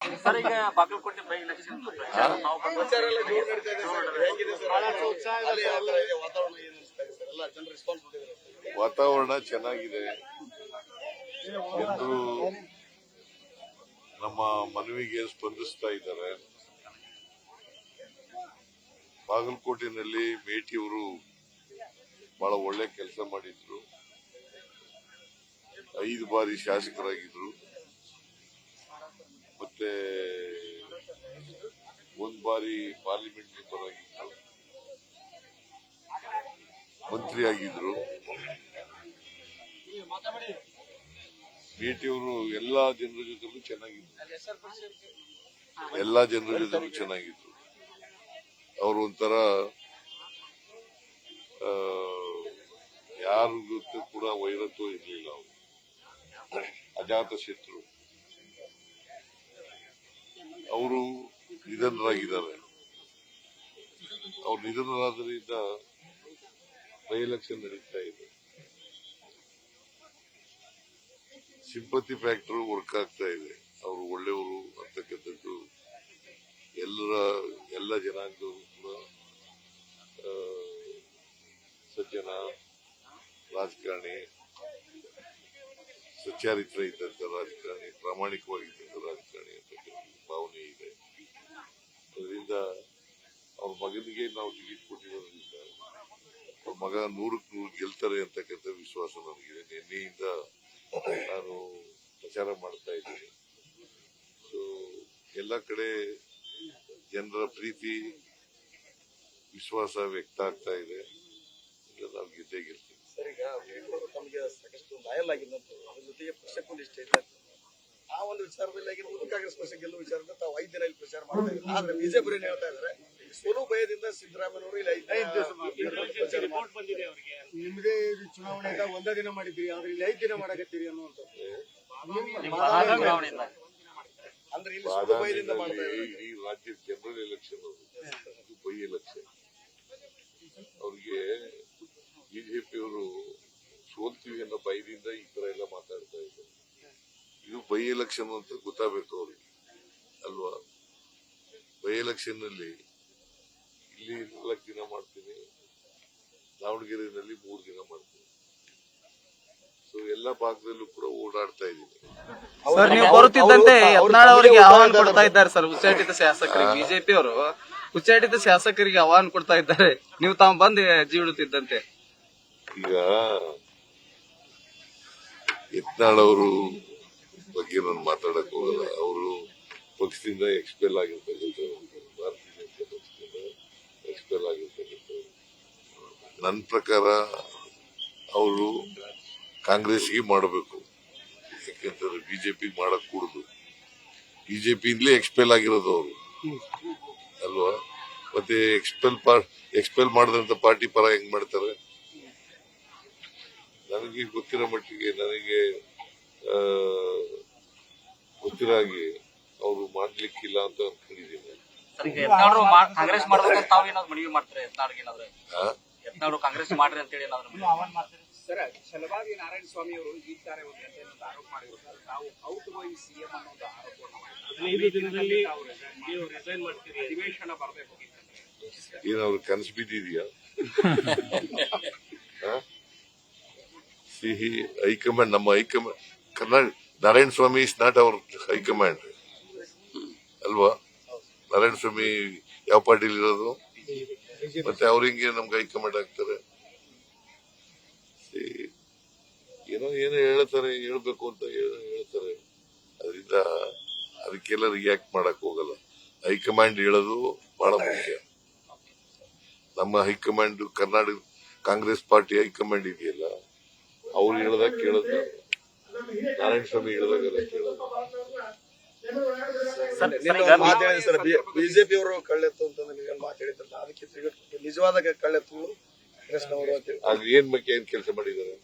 Sir ಈಗ Bagalkot by election ವಾತಾವರಣ ಚೆನ್ನಾಗಿದೆ. ಎಲ್ಲರೂ ನಮ್ಮ ಮನವಿಗೆ ಸ್ಪಂದಿಸ್ತಾ ಇದ್ದಾರೆ. ಬಾಗಲಕೋಟೆನಲ್ಲಿ ಮೇಟಿಯವರು ಬಹಳ ಒಳ್ಳೆ ಕೆಲಸ ಮಾಡಿದ್ರು. 5 ಬಾರಿ ಶಾಸಕರಾಗಿದ್ರು. ಮತ್ತೆ 1 ಬಾರಿ ಪಾರ್ಲಿಮೆಂಟ್ ಮೆಂಬರ್ ಆಗಿದ್ರು, ಮಂತ್ರಿ ಆಗಿದ್ರು. ಮೇಟಿಯವರು ಎಲ್ಲಾ ಜನರ ಜೊತೆಲೂ ಚೆನ್ನಾಗಿದ್ರು. ಅವರು ಒಂಥರ ಯಾರ ಜೊತೆ ಕೂಡ ವೈರತ್ವ ಇರಲಿಲ್ಲ. ಅವರು ಅಜಾತ ಶತ್ರು. ಅವರು ನಿಧನರಾಗಿದ್ದಾರೆ. ಅವ್ರು ನಿಧನರಾದ್ರಿಂದ ಬೈ ಎಲೆಕ್ಷನ್ ನಡೀತಾ ಇದೆ. ಸಿಂಪತಿ ಫ್ಯಾಕ್ಟರ್ ವರ್ಕ್ ಆಗ್ತಾ ಇದೆ. ಅವರು ಒಳ್ಳೆಯವರು ಅಂತಕ್ಕಂಥದ್ದು ಎಲ್ಲ ಜನಾಂಗದವರು ಕೂಡ ಸಜ್ಜನ ರಾಜಕಾರಣಿ, ಸಚ್ಚಾರಿತ್ರ ಇದ್ದಂತ ರಾಜಕಾರಣಿ, ಪ್ರಾಮಾಣಿಕವಾಗಿದ್ದಂತ ರಾಜಕಾರಣಿ ಅಂತಕ್ಕಂಥ ಭಾವನೆ ಇದೆ. ಅದರಿಂದ ಅವ್ರ ಮಗನಿಗೆ ನಾವು ಟಿಕೆಟ್ ಕೊಟ್ಟಿರೋದ್ರಿಂದ ಅವ್ರ ಮಗ 100ಕ್ಕೆ 100 ಗೆಲ್ತಾರೆ ಅಂತಕ್ಕಂಥ ವಿಶ್ವಾಸ ನನಗಿದೆ. ನಿನ್ನೆಯಿಂದ ನಾನು ಪ್ರಚಾರ ಮಾಡ್ತಾ ಇದ್ದೀನಿ. ಸೊ ಎಲ್ಲ ಕಡೆ ಜನರ ಪ್ರೀತಿ ವಿಶ್ವಾಸ ವ್ಯಕ್ತ ಆಗ್ತಾ ಇದೆ. ನಾವು ಗೆದ್ದೇ ಗೆಲ್ತೀವಿ. ಸರ್, ಈಗ ತಮಗೆ ಸಾಕಷ್ಟು ಲಾಯಲ್ ಆಗಿದ್ದಂತ ಅದ್ರ ಜೊತೆಗೆ ಪಕ್ಷಕ್ಕೂ ಇಷ್ಟ ಇದೆ. ಆ ಒಂದು ವಿಚಾರದಲ್ಲಿ ಆಗಿರ್ಬೋದು, ಕಾಂಗ್ರೆಸ್ ಪಕ್ಷ ಗೆಲ್ಲುವ ವಿಚಾರದಿಂದ ತಾವು 5 ದಿನ ಇಲ್ಲಿ ಪ್ರಚಾರ ಮಾಡ್ತಾ ಇದ್ದಾರೆ. ಆದ್ರೆ ಬಿಜೆಪಿ ಹೇಳ್ತಾ ಇದ್ದಾರೆ ಸೋಲು ಭಯದಿಂದ ಸಿದ್ದರಾಮಯ್ಯನವರು ಇಲ್ಲಿ 5 ದಿವಸ ರಿಪೋರ್ಟ್ ಬಂದಿದೆ ಅವರಿಗೆ. ನಿಮ್ದೇ ಚುನಾವಣೆಗ 1 ದಿನ ಮಾಡಿದ್ರಿ, ಆದ್ರೆ ಇಲ್ಲಿ 5 ದಿನ ಮಾಡಕತ್ತೀರಿ ಅನ್ನುವಂಥದ್ದು. ಅಂದ್ರೆ ಇಲ್ಲಿ ಸೋಲು ಭಯದಿಂದ ಮಾಡ್ತಾ ಇದ್ದಾರೆ. ಈ ರಾಜ್ಯ ಜನರಲ್ ಎಲೆಕ್ಷನ್, ಬೈ ಎಲೆಕ್ಷನ್. ಅವ್ರಿಗೆ ಬಿಜೆಪಿಯವರು ಸೋಲ್ತೀವಿ ಅನ್ನೋ ಭಯದಿಂದ ಈ ತರ ಎಲ್ಲ ಮಾತಾಡ್ತಾ ಇದ್ದಾರೆ. ಇದು ಬೈ ಎಲೆಕ್ಷನ್ ಅಂತ ಗೊತ್ತಾಗಬೇಕು ಅವ್ರಿಗೆ, ಅಲ್ವಾ? ಬೈ ಎಲೆಕ್ಷನ್ ನಲ್ಲಿ ಇಲ್ಲಿ 4 ದಿನ ಮಾಡ್ತೀನಿ, ದಾವಣಗೆರೆಯಲ್ಲಿ 3 ದಿನ ಮಾಡ್ತೀನಿ. ಸೊ ಎಲ್ಲಾ ಭಾಗದಲ್ಲೂ ಕೂಡ ಓಡಾಡ್ತಾ ಇದ್ದೀನಿ. ಸರ್, ನೀವು ಬರುತ್ತಿದ್ದಂತೆ ಯತ್ನಾಳ್ ಅವರಿಗೆ ಆಹ್ವಾನ ಕೊಡ್ತಾ ಇದ್ದಾರೆ ಸರ್. ಉಚ್ಚಾಟಿತ ಶಾಸಕರಿಗೆ ಬಿಜೆಪಿ ಅವರು ಉಚ್ಚಾಟಿತ ಶಾಸಕರಿಗೆ ಆಹ್ವಾನ ಕೊಡ್ತಾ ಇದ್ದಾರೆ. ನೀವು ತಾವು ಬಂದು ಜೀವಿಡುತ್ತಿದ್ದಂತೆ. ಈಗ ಯತ್ನಾಳ್ ಅವರು ಬಗ್ಗೆ ನಾನು ಮಾತಾಡಕ್ ಹೋಗಲ್ಲ. ಅವರು ಪಕ್ಷದಿಂದ ಎಕ್ಸ್ಪೆಲ್ ಆಗಿರ್ತಕ್ಕಂಥವ್ರು, ಭಾರತೀಯ ಜನತಾ ಪಕ್ಷದಿಂದ ಎಕ್ಸ್ಪೆಲ್ ಆಗಿರ್ತಕ್ಕಂಥವ್ರು. ನನ್ನ ಪ್ರಕಾರ ಅವರು ಕಾಂಗ್ರೆಸ್ಗೆ ಮಾಡಬೇಕು. ಯಾಕೆಂತಂದ್ರೆ ಬಿಜೆಪಿ ಮಾಡಕ್ ಕೂಡುದು. ಬಿಜೆಪಿಯಿಂದಲೇ ಎಕ್ಸ್ಪೆಲ್ ಆಗಿರೋದು ಅವರು, ಅಲ್ವಾ? ಮತ್ತೆ ಎಕ್ಸ್ಪೆಲ್ ಮಾಡಿದಂತ ಪಾರ್ಟಿ ಪರ ಹೆಂಗ್ ಮಾಡ್ತಾರೆ? ನನಗೆ ಗೊತ್ತಿರೋ ಮಟ್ಟಿಗೆ, ನನಗೆ ಗೊತ್ತಿರೋ ಹಾಗೆ ಅವರು ಮಾಡ್ಲಿಕ್ಕಿಲ್ಲ ಅಂತ ಅನ್ಕೊಂಡಿದ್ದೀನಿ. ಕಾಂಗ್ರೆಸ್ ಮಾಡ್ಬೇಕು ತಾವು ಏನಾದ್ರು ಮನವಿ ಮಾಡ್ತಾರೆ? ಯತ್ನಾಳ್ ಕಾಂಗ್ರೆಸ್ ಮಾಡ್ರಿ ಅಂತೇಳಿ ಏನಾದ್ರು ಸರ್, ಛಲವಾದಿ ನಾರಾಯಣ ಸ್ವಾಮಿ ಅವರು ಈಗಾರೆ ಒಂದು ಆರೋಪ ಮಾಡಿರುತ್ತಾರೆ. ತಾವು ಔಟ್ ಗೋಯಿಂಗ್ ಸಿಎಂ ಅನ್ನೋ ಒಂದು ಆರೋಪವನ್ನು ಮಾಡಿದ್ದಾರೆ. 15 ದಿನದಲ್ಲಿ ನೀವು ರಿಸೈನ್ ಮಾಡ್ತೀರಿ, ಅಧಿವೇಶನ ಬರಬೇಕು. ಏನಾದ್ರು ಕನಸು ಬಿದ್ದಿದೆಯಾ? ಹೈಕಮಾಂಡ್, ನಮ್ಮ high command, Karnataka Narayana Swamy is not our high command, ಅಲ್ವಾ? ನಾರಾಯಣ ಸ್ವಾಮಿ ಯಾವ ಪಾರ್ಟಿಲಿ ಇರೋದು? ಮತ್ತೆ ಅವ್ರ ಹೆಂಗೆ ನಮ್ಗೆ ಹೈಕಮಾಂಡ್ ಆಗ್ತಾರೆ? ಏನೋ ಹೇಳ್ತಾರೆ, ಹೇಳ್ಬೇಕು ಅಂತ ಹೇಳ್ತಾರೆ. ಅದರಿಂದ ಅದಕ್ಕೆಲ್ಲ ರಿಯಾಕ್ಟ್ ಮಾಡಕ್ ಹೋಗಲ್ಲ. ಹೈಕಮಾಂಡ್ ಹೇಳೋದು ಬಹಳ ಮುಖ್ಯ. ನಮ್ಮ high command, Karnataka Congress party high command ಇದೆಯಲ್ಲ, ಅವ್ರು ಹೇಳ್ದಾಗ ಕೇಳೋದು, ನಾರಾಯಣ ಸ್ವಾಮಿ ಹೇಳಿದಾಗೆಲ್ಲ ಕೇಳೋದು. ಸರ್, ಬಿಜೆಪಿ ಅವರು ಕಳ್ಳೆತ್ತು ಅಂತ ಮಾತಾಡಿದ್ರಲ್ಲ, ಅದಕ್ಕೆ ನಿಜವಾದ ಕಳ್ಳೆತ್ತು ಕೃಷ್ಣವರು ಆಗ ಏನ್ ಕೆಲಸ ಮಾಡಿದ್ದಾರೆ?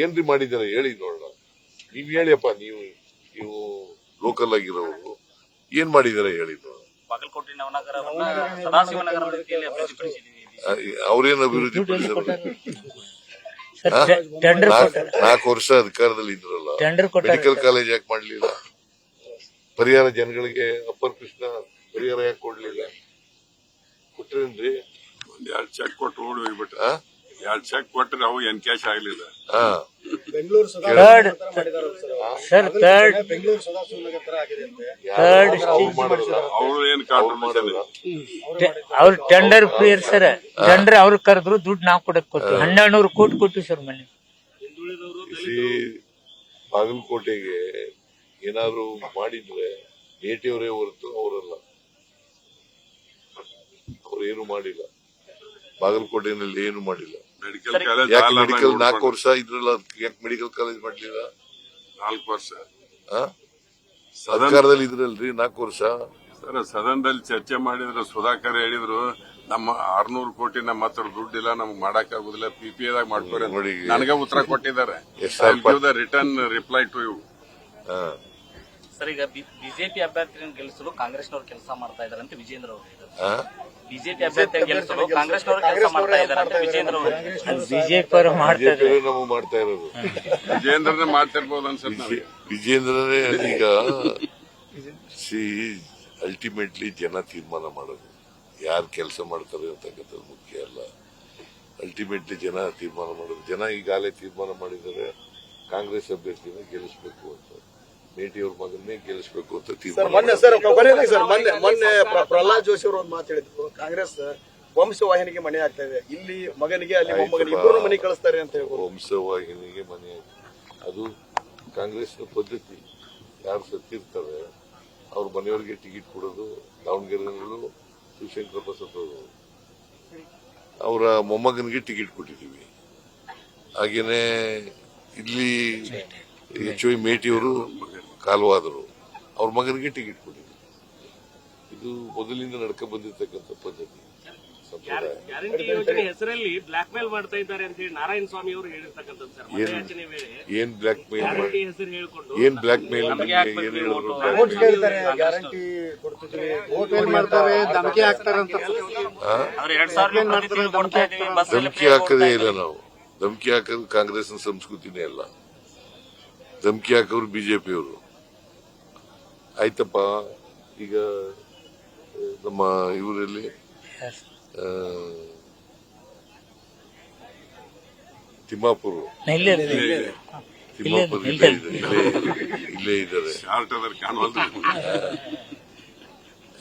ಏನ್ರಿ ಮಾಡಿದ್ದಾರೆ ಹೇಳಿ ನೋಡೋಣ. ನೀವ್ ಹೇಳಿಯಪ್ಪ, ನೀವು ಲೋಕಲ್ ಆಗಿರೋರು ಏನ್ ಮಾಡಿದ್ದಾರೆ ಹೇಳಿ ನೋಡೋಣ. ಬಾಗಲಕೋಟೆ ಸದಾಶಿವನಗರ ಅವ್ರೇನು ಅಭಿವೃದ್ಧಿ ಪಡಿಸಿದ್ರು? 4 ವರ್ಷ ಅಧಿಕಾರದಲ್ಲಿ ಇದ್ರಲ್ಲ, ಮೆಡಿಕಲ್ ಕಾಲೇಜ್ ಯಾಕೆ ಮಾಡ್ಲಿಲ್ಲ? ಪರಿಹಾರ ಜನಗಳಿಗೆ ಅಪ್ಪರ್ ಕೃಷ್ಣ ಪರಿಹಾರ ಯಾಕೆ ಕೊಡ್ಲಿಲ್ಲ? ಕೊಟ್ರೇನ್ರಿ? ಒಂದ್ 2 ಚೆಕ್ ಕೊಟ್ಟು ಓಡಿ ಹೋಗ್ಬಿಟ್ಟ. 2 ಚೆಕ್ ಕೊಟ್ರೆ ಅವು ಎನ್ಕ್ಯಾಶ್ ಆಗ್ಲಿಲ್ಲ. ಬೆಂಗಳೂರು ಬೆಂಗಳೂರು ಸದಾಶಿವನಗರ ತರ ಆಗಿದೆ ಅಂತೆ. ಅವ್ರು ಏನ್ ಕಾಂಟ್ರಿಬ್ಯೂಷನ್ ಅವ್ರು ಟೆಂಡರ್ ಪ್ಲೇಯರ್ ಸರ್. ಟೆಂಡರ್ ಅವ್ರು ಕರೆದ್ರು, ದುಡ್ಡು ನಾವು ಕೊಡಕ್ ಕೊಟ್ಟು 1200 ಕೋಟಿ ಕೊಟ್ಟು ಸರ್ ಮನೆ. ಬಾಗಲಕೋಟೆಗೆ ಏನಾದ್ರು ಮಾಡಿದ್ರೆ ಮೇಟಿಯವರೇ ಹೊರತು ಅವರಲ್ಲ. ಅವ್ರೇನು ಮಾಡಿಲ್ಲ, ಬಾಗಲಕೋಟೆನಲ್ಲಿ ಏನು ಮಾಡಿಲ್ಲ. ಮೆಡಿಕಲ್ ಕಾಲೇಜ್ ಯಾಕೆ ಮೆಡಿಕಲ್ 4 ವರ್ಷ ಇದ್ರಲ್ಲ, ಯಾಕೆ ಮೆಡಿಕಲ್ ಕಾಲೇಜ್ ಮಾಡ್ಲಿಲ್ಲ? 4 ವರ್ಷ ಸರ್ಕಾರದಲ್ಲಿ ಇದ್ರಲ್ರಿ 4 ವರ್ಷ. ಸರ್ ಸದನದಲ್ಲಿ ಚರ್ಚೆ ಮಾಡಿದ್ರು, ಸುಧಾಕರ್ ಹೇಳಿದ್ರು ನಮ್ಮ 600 ಕೋಟಿ ನಮ್ಮ ಹತ್ರ ದುಡ್ಡಿಲ್ಲ, ನಮ್ಗೆ ಮಾಡಕ್ ಆಗುದಿಲ್ಲ, PPA ಮಾಡ್ಕೊರಿ ನೋಡಿ. ನನಗೆ ಉತ್ತರ ಕೊಟ್ಟಿದ್ದಾರೆ. Return reply to you. Sir, ಈಗ ಬಿಜೆಪಿ ಅಭ್ಯರ್ಥಿಯನ್ನು ಗೆಲ್ಲಿಸಲು ಕಾಂಗ್ರೆಸ್ನವರು ಕೆಲಸ ಮಾಡ್ತಾ ಇದ್ದಾರೆ ಅಂತ ವಿಜೇಂದ್ರ ಅವರು ಬಿಜೆಪಿ ಅಭ್ಯರ್ಥಿಯನ್ನು ಗೆಲ್ಲಿಸಲು ಕಾಂಗ್ರೆಸ್ನವರು ಕೆಲಸ ಮಾಡ್ತಾ ಇದ್ದಾರೆ ಅಂತ ವಿಜೇಂದ್ರ ಅವರು ಬಿಜೆಪಿ ಅವರು ಮಾಡ್ತಾ ಇದ್ದಾರೆ. ನಮಗೆ ಮಾಡ್ತಾ ಇರೋದು ವಿಜೇಂದ್ರನೇ ಮಾಡ್ತಿರ್ಬೋದು ಅನ್ಸುತ್ತೆ. ವಿಜೇಂದ್ರನೇ ಈಗ ಅಲ್ಟಿಮೇಟ್ಲಿ ಜನ ತೀರ್ಮಾನ ಮಾಡೋದು, ಯಾರು ಕೆಲಸ ಮಾಡ್ತಾರೆ ಅಂತಕ್ಕಂಥದ್ದು ಮುಖ್ಯ ಅಲ್ಲ. ಅಲ್ಟಿಮೇಟ್ಲಿ ಜನ ತೀರ್ಮಾನ ಮಾಡೋದು. ಜನ ಈಗಾಗಲೇ ತೀರ್ಮಾನ ಮಾಡಿದರೆ ಕಾಂಗ್ರೆಸ್ ಅಭ್ಯರ್ಥಿನ ಗೆಲ್ಲಿಸಬೇಕು ಅಂತ, ಮೇಟಿಯವ್ರ ಮಗನ್ನೇ ಗೆಲ್ಲಿಸಬೇಕು ಅಂತ ತೀರ್ಮಾನ. ಮೊನ್ನೆ ಪ್ರಹ್ಲಾದ್ ಜೋಶಿ ಅವರು ಒಂದು ಮಾತು ಹೇಳಿದ್ರು, ಕಾಂಗ್ರೆಸ್ ವಂಶವಾಹಿನಿಗೆ ಮನೆ ಆಗ್ತಾ ಇದೆ, ಇಲ್ಲಿ ಮಗನಿಗೆ ಅಲ್ಲಿ ಮೊಮ್ಮಗನಿಗೆ ಇಬ್ಬರು ಮನೆ ಕಳಿಸ್ತಾರೆ ಅಂತ ಹೇಳ್ಬೋದು. ವಂಶವಾಹಿನಿಗೆ ಮನೆ, ಅದು ಕಾಂಗ್ರೆಸ್ನ ಪದ್ಧತಿ. ಯಾರು ಸತ್ತಿರ್ತಾರೆ ಅವ್ರ ಮನೆಯವರಿಗೆ ಟಿಕೆಟ್ ಕೊಡೋದು. ದಾವಣಗೆರೆಯಲ್ಲೂ ಶಿವಶಂಕರ ಪ್ರಸಾದ್ ಅವರು ಅವರ ಮೊಮ್ಮಗನಿಗೆ ಟಿಕೆಟ್ ಕೊಟ್ಟಿದ್ದೀವಿ. ಹಾಗೇನೆ ಇಲ್ಲಿ HY ಮೇಟಿಯವರು ಕಾಲವಾದರು, ಅವ್ರ ಮಗನಿಗೆ ಟಿಕೆಟ್ ಕೊಟ್ಟಿದ್ದೀವಿ. ಇದು ಮೊದಲಿಂದ ನಡ್ಕ ಬಂದಿರತಕ್ಕಂಥ ಪದ್ಧತಿ, ಸಂಪ್ರದಾಯ. ಗ್ಯಾರಂಟಿ ಯೋಜನೆ ಹೆಸರಲ್ಲಿ ಬ್ಲಾಕ್ ಮೇಲ್ ಮಾಡ್ತಾ ಇದ್ದಾರೆ ಅಂತ ಹೇಳಿ ನಾರಾಯಣ ಸ್ವಾಮಿ ಅವರು ಹೇಳಿರ್ತಕ್ಕಂಥದ್ದು ಸರ್. ಮತಯಾಚನೆ ವೇಳೆ ಏನ್ ಬ್ಲಾಕ್ ಮೇಲ್ ಗ್ಯಾರಂಟಿ ಹೆಸರು ಹೇಳ್ಕೊಂಡು ಏನ್ ಬ್ಲಾಕ್ ಮೇಲ್ ಏನ್ ಹೇಳಿದ್ರು? ಗ್ಯಾರಂಟಿ ಕೊಡ್ತಿದ್ವಿ, ವೋಟ್ ಮಾಡ್ತಾರೆ, ಧಮಕಿ ಹಾಕ್ತಾರೆ ಅಂತ. ಅವ್ರು 2000 ಕೊಡ್ತಾ ಇದ್ದೀವಿ, ಬಸ್ ಧಮಕಿ ಹಾಕದೇ ಇಲ್ಲ ನಾವು. ಧಮಕಿ ಹಾಕೋದು ಕಾಂಗ್ರೆಸ್ನ ಸಂಸ್ಕೃತಿನೇ ಅಲ್ಲ. ಧಮಕಿ ಹಾಕೋರು ಬಿಜೆಪಿಯವರು. ಆಯ್ತಪ್ಪ, ಈಗ ನಮ್ಮ ಇವರಲ್ಲಿ ತಿಮ್ಮಾಪುರ ಇಲ್ಲೇ ಇದ್ದಾರೆ.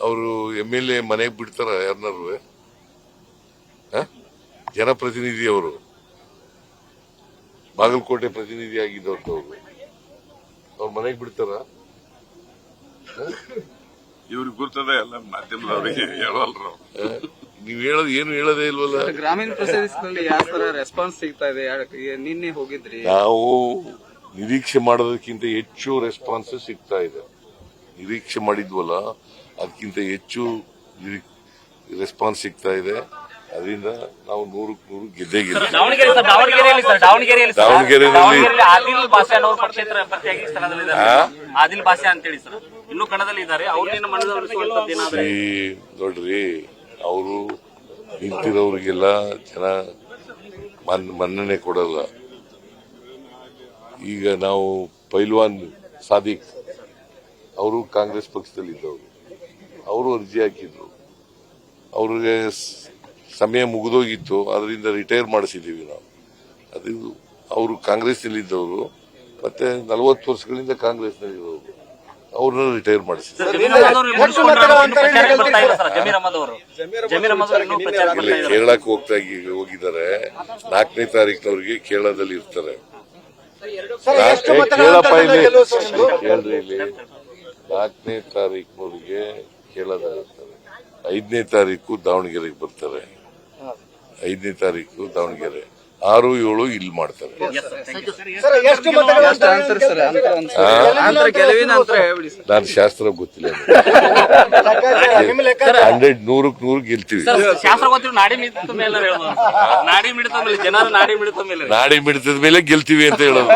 ಅವರು MLA ಮನೆಗೆ ಬಿಡ್ತಾರ ಯಾರನ್ನಾರು? ಜನಪ್ರತಿನಿಧಿ ಅವರು, ಬಾಗಲಕೋಟೆ ಪ್ರತಿನಿಧಿ ಆಗಿದ್ದವ್ರು, ಅವ್ರ ಮನೆಗೆ ಬಿಡ್ತಾರ? ಇವ್ರಿಗೆ ಗುರ್ತದೆ ಎಲ್ಲ ಮಾಧ್ಯಮದವರಿಗೆ ಹೇಳಲ್ರ. ನೀವ್ ಹೇಳೋದು ಏನು ಹೇಳೋದೇ ಇಲ್ವಲ್ಲ. ಗ್ರಾಮೀಣ ಪ್ರದೇಶದಲ್ಲಿ ಯಾವ ತರ ರೆಸ್ಪಾನ್ಸ್ ಸಿಗ್ತಾ ಇದೆ? ನಿನ್ನೆ ಹೋಗಿದ್ರಿ, ನಾವು ನಿರೀಕ್ಷೆ ಮಾಡೋದಕ್ಕಿಂತ ಹೆಚ್ಚು ರೆಸ್ಪಾನ್ಸ್ ಸಿಗ್ತಾ ಇದೆ. ನಿರೀಕ್ಷೆ ಮಾಡಿದ್ವಲ್ಲ, ಅದಕ್ಕಿಂತ ಹೆಚ್ಚು ರೆಸ್ಪಾನ್ಸ್ ಸಿಗ್ತಾ ಇದೆ. ಅದರಿಂದ ನಾವು 100ಕ್ಕೆ 100 ಗೆದ್ದೇ ಗೆದ್ದೆ. ದಾವಣಗೆರೆಯಲ್ಲಿ ಆದಿಲ್ ಭಾಷೆ ಅನ್ನೋರು ಪಕ್ಷೇತರ ಅಭ್ಯರ್ಥಿಯಾಗಿ ಸ್ಥಳದಲ್ಲಿದ್ದಾರೆ. ಆದಿಲ್ ಭಾಷೆ ಅಂತೇಳಿ ಸರ್ ಇನ್ನೂ ಕಣದಲ್ಲಿ ಇದ್ದಾರೆ. ಅವ್ರನ್ನ ಮನದಲ್ಲಿಸುವಂತದ್ದೇನಾದ್ರೆ ನೋಡ್ರಿ, ಅವರು ನಿಂತಿರೋರಿಗೆಲ್ಲ ಜನ ಮನ್ನಣೆ ಕೊಡಲ್ಲ. ಈಗ ನಾವು ಪೈಲ್ವಾನ್ ಸಾದಿಕ್ ಅವರು ಕಾಂಗ್ರೆಸ್ ಪಕ್ಷದಲ್ಲಿದ್ದವರು, ಅವರು ಅರ್ಜಿ ಹಾಕಿದ್ರು. ಅವ್ರಿಗೆ ಸಮಯ ಮುಗಿದೋಗಿತ್ತು, ಅದರಿಂದ ರಿಟೈರ್ ಮಾಡಿಸಿದ್ದೀವಿ ನಾವು. ಅದು ಅವರು ಕಾಂಗ್ರೆಸ್ನಲ್ಲಿದ್ದವರು, ಮತ್ತೆ 40 ವರ್ಷಗಳಿಂದ ಕಾಂಗ್ರೆಸ್ನಲ್ಲಿರೋರು, ಅವ್ರನ್ನ ರಿಟೈರ್ ಮಾಡಿಸಿದ್ದೀವಿ. ಕೇರಳಕ್ಕೆ ಹೋಗಿದ್ದಾರೆ. 4ನೇ ತಾರೀಕಿನವ್ರಿಗೆ ಕೇರಳದಲ್ಲಿ ಇರ್ತಾರೆ. ಕೇಳಪ್ಪ, ಕೇಳ್ರಿ, ಇಲ್ಲಿ 4ನೇ ತಾರೀಕಿನವ್ರಿಗೆ ಕೇರಳದಲ್ಲಿ ಇರ್ತಾರೆ. 5ನೇ ತಾರೀಕು ದಾವಣಗೆರೆಗೆ ಬರ್ತಾರೆ. 5ನೇ ತಾರೀಕು ದಾವಣಗೆರೆ, 6, 7 ಇಲ್ಲಿ ಮಾಡ್ತಾರೆ. ನಾನು ಶಾಸ್ತ್ರ ಗೊತ್ತಿಲ್ಲ. 100ಕ್ಕೆ 100 ಗೆಲ್ತೀವಿ. ಶಾಸ್ತ್ರ ಗೊತ್ತಿರೋ ನಾಡಿ ಮಿಡಿತದ ಮೇಲೆ ನಾಡಿ ಮಿಡಿತದ ಮೇಲೆ ಜನರ ನಾಡಿ ಮಿಡಿತದ ಮೇಲೆ ಗೆಲ್ತೀವಿ ಅಂತ ಹೇಳೋದು.